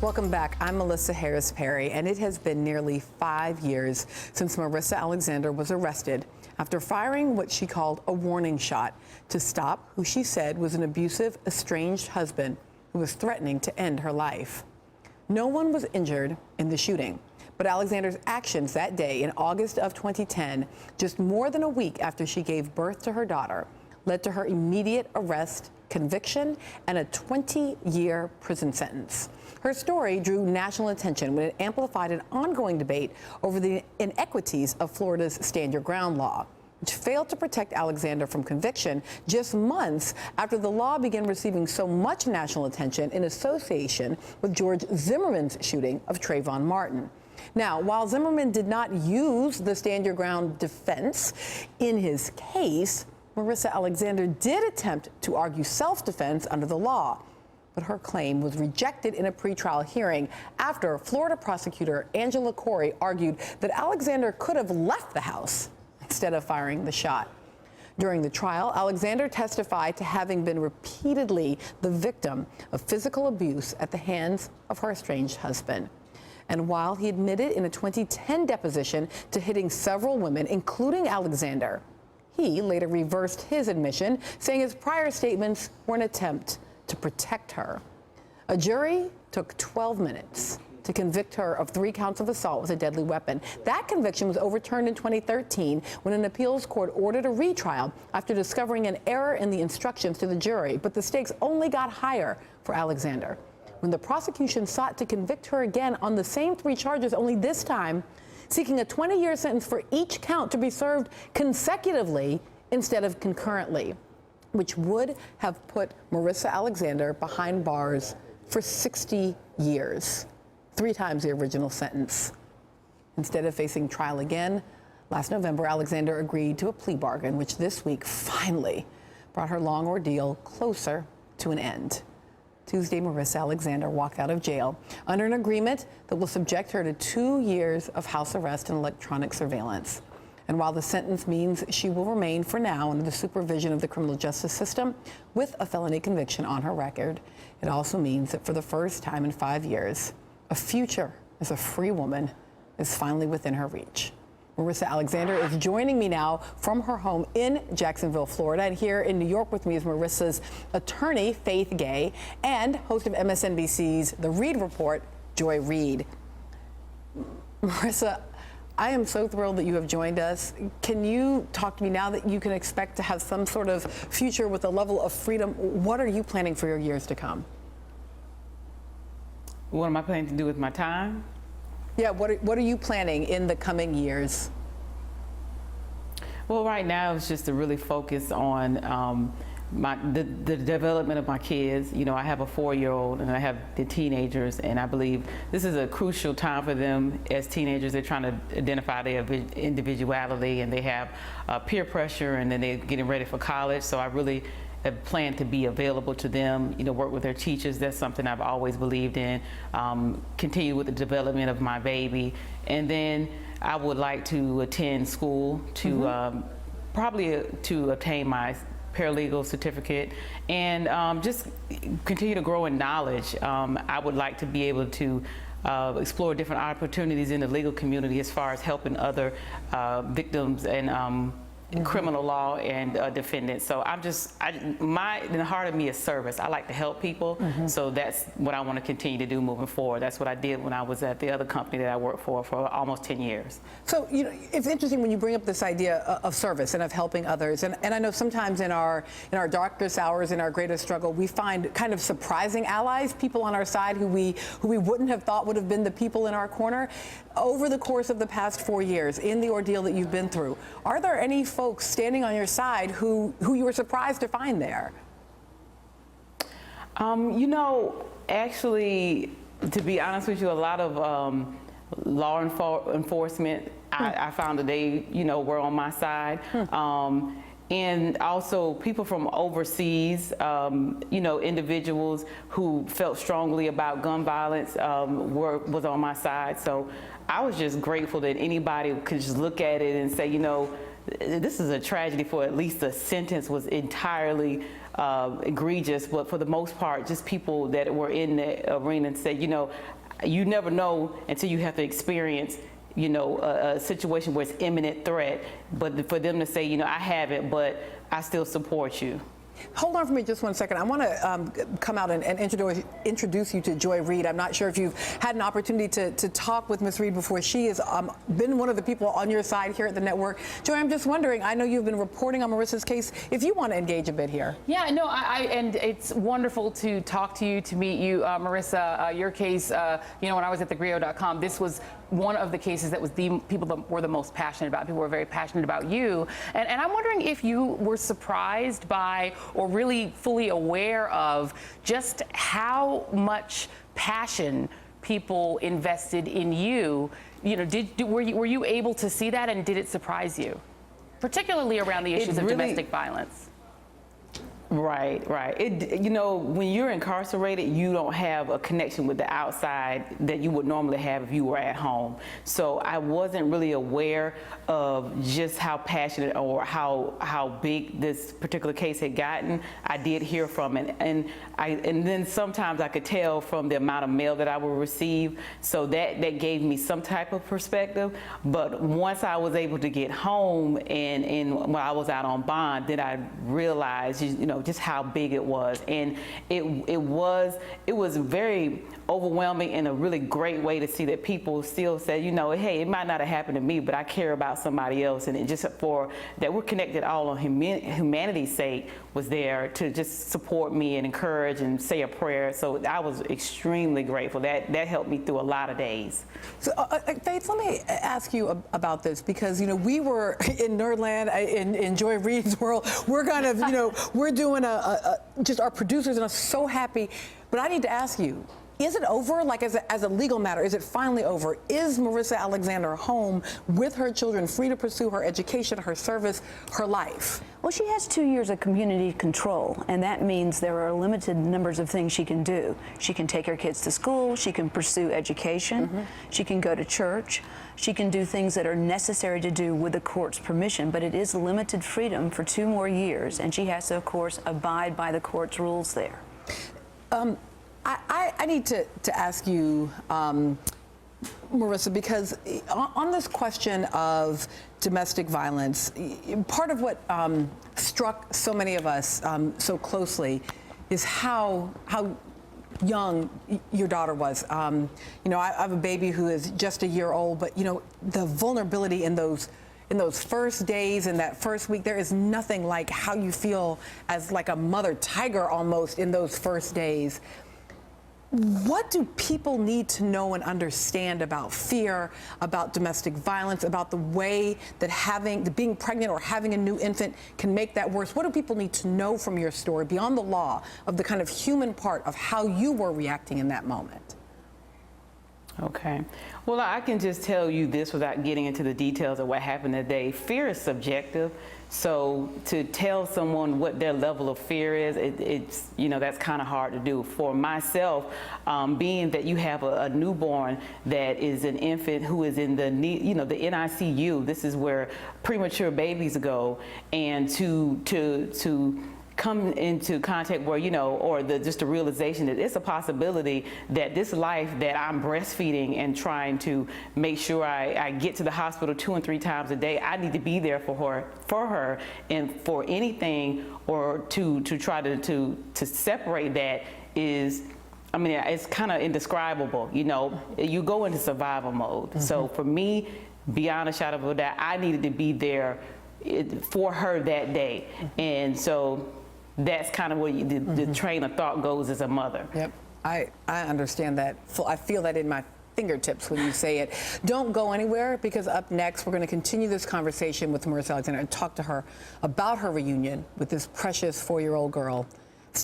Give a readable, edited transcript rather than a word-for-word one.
Welcome back. I'm Marrisa Harris-Perry, and it has been nearly 5 years since Marissa Alexander was arrested after firing what she called a warning shot to stop who she said was an abusive, estranged husband who was threatening to end her life. No one was injured in the shooting, but Alexander's actions that day in August of 2010, just more than a week after she gave birth to her daughter, led to her immediate arrest, conviction, and a 20-year prison sentence. Her story drew national attention when it amplified an ongoing debate over the inequities of Florida's Stand Your Ground law, which failed to protect Alexander from conviction just months after the law began receiving so much national attention in association with George Zimmerman's shooting of Trayvon Martin. Now, while Zimmerman did not use the Stand Your Ground defense in his case, Marissa Alexander did attempt to argue self-defense under the law, but her claim was rejected in a pretrial hearing after Florida prosecutor Angela Corey argued that Alexander could have left the house instead of firing the shot. During the trial, Alexander testified to having been repeatedly the victim of physical abuse at the hands of her estranged husband. And while he admitted in a 2010 deposition to hitting several women, including Alexander, he later reversed his admission, saying his prior statements were an attempt to protect her. A jury took 12 minutes to convict her of 3 counts of assault with a deadly weapon. That conviction was overturned in 2013 when an appeals court ordered a retrial after discovering an error in the instructions to the jury. But the stakes only got higher for Alexander when the prosecution sought to convict her again on the same 3 charges, only this time seeking a 20-year sentence for each count to be served consecutively instead of concurrently, which would have put Marissa Alexander behind bars for 60 years, 3 times the original sentence. Instead of facing trial again, last November, Alexander agreed to a plea bargain, which this week finally brought her long ordeal closer to an end. Tuesday, Marissa Alexander walked out of jail under an agreement that will subject her to 2 years of house arrest and electronic surveillance. And while the sentence means she will remain for now under the supervision of the criminal justice system with a felony conviction on her record, it also means that for the first time in 5 years, a future as a free woman is finally within her reach. Marissa Alexander is joining me now from her home in Jacksonville, Florida. And here in New York with me is Marissa's attorney, Faith Gay, and host of MSNBC's The Reid Report, Joy Reid. Marissa, I am so thrilled that you have joined us. Can you talk to me now that you can expect to have some sort of future with a level of freedom? What are you planning for your years to come? What am I planning to do with my time? Yeah, what are you planning in the coming years? Well, right now it's just to really focus on the development of my kids. You know, I have a 4-year-old and I have the teenagers, and I believe this is a crucial time for them as teenagers. They're trying to identify their individuality, and they have peer pressure, and then they're getting ready for college. So I really have planned to be available to them, you know, work with their teachers. That's something I've always believed in. Continue with the development of my baby. And then I would like to attend school to probably to obtain my paralegal certificate and just continue to grow in knowledge. I would like to be able to explore different opportunities in the legal community as far as helping other victims and criminal law and defendants. So in the heart of me is service. I like to help people. So that's what I want to continue to do moving forward. That's what I did when I was at the other company that I worked for almost 10 years. So, you know, it's interesting when you bring up this idea of service and of helping others. And I know sometimes in our darkest hours, in our greatest struggle, we find kind of surprising allies, people on our side who we wouldn't have thought would have been the people in our corner. Over the course of the past 4 years, in the ordeal that you've been through, are there any folks standing on your side who you were surprised to find there? You know, actually, to be honest with you, a lot of law enforcement, I found that they, you know, were on my side. And also people from overseas, you know, individuals who felt strongly about gun violence was on my side. So I was just grateful that anybody could just look at it and say, you know, this is a tragedy, for at least the sentence was entirely egregious, but for the most part, just people that were in the arena and said, you know, you never know until you have to experience, you know, a situation where it's imminent threat. But for them to say, you know, I haven't, but I still support you. Hold on for me just 1 second. I want to come out and introduce you to Joy Reid. I'm not sure if you've had an opportunity to talk with Ms. Reid before. She has been one of the people on your side here at the network. Joy, I'm just wondering, I know you've been reporting on Marissa's case, if you want to engage a bit here. Yeah, no, and it's wonderful to talk to you, to meet you, Marissa. Your case, you know, when I was at thegrio.com, this was one of the cases that was the people that were the most passionate about. People were very passionate about you. And I'm wondering if you were surprised by or really fully aware of just how much passion people invested in you. You know, were you able to see that, and did it surprise you? Particularly around the issues of domestic violence. Right. You know, when you're incarcerated, you don't have a connection with the outside that you would normally have if you were at home. So I wasn't really aware of just how passionate or how big this particular case had gotten. I did hear from it, and then sometimes I could tell from the amount of mail that I would receive. So that gave me some type of perspective. But once I was able to get home and when I was out on bond, then I realized, you know, just how big it was. And it was very overwhelming in a really great way to see that people still say, you know, hey, it might not have happened to me, but I care about somebody else. And it just for that we're connected all on humanity's sake was there to just support me and encourage and say a prayer. So I was extremely grateful. That helped me through a lot of days. So, Faith, let me ask you about this, because, you know, we were in Nerdland, in Joy Reid's world. We're kind of, you know, we're doing just our producers and I'm so happy. But I need to ask you, is it over? Like, as a legal matter, is it finally over? Is Marissa Alexander home with her children, free to pursue her education, her service, her life? Well, she has 2 years of community control, and that means there are limited numbers of things she can do. She can take her kids to school, she can pursue education, she can go to church, she can do things that are necessary to do with the court's permission, but it is limited freedom for 2 more years, and she has to, of course, abide by the court's rules there. I need to ask you, Marissa, because on this question of domestic violence, part of what struck so many of us so closely is how young your daughter was. You know, I have a baby who is just a year old, but, you know, the vulnerability in those first days, in that first week, there is nothing like how you feel as like a mother tiger almost in those first days. What do people need to know and understand about fear, about domestic violence, about the way that being pregnant or having a new infant can make that worse? What do people need to know from your story, beyond the law, of the kind of human part of how you were reacting in that moment? Okay. Well, I can just tell you this without getting into the details of what happened that day. Fear is subjective. So to tell someone what their level of fear is, it's, you know, that's kind of hard to do. For myself, being that you have a newborn that is an infant who is in the NICU, this is where premature babies go, and to come into contact where, you know, or just the realization that it's a possibility that this life that I'm breastfeeding and trying to make sure I get to the hospital 2 and 3 times a day, I need to be there for her, and for anything or to try to separate that is, I mean, it's kind of indescribable. You know, you go into survival mode. So for me, beyond a shadow of a doubt, I needed to be there for her that day. And so that's kind of where the train of thought goes as a mother. Yep, I understand that. I feel that in my fingertips when you say it. Don't go anywhere, because up next we're going to continue this conversation with Marissa Alexander and talk to her about her reunion with this precious 4-year-old girl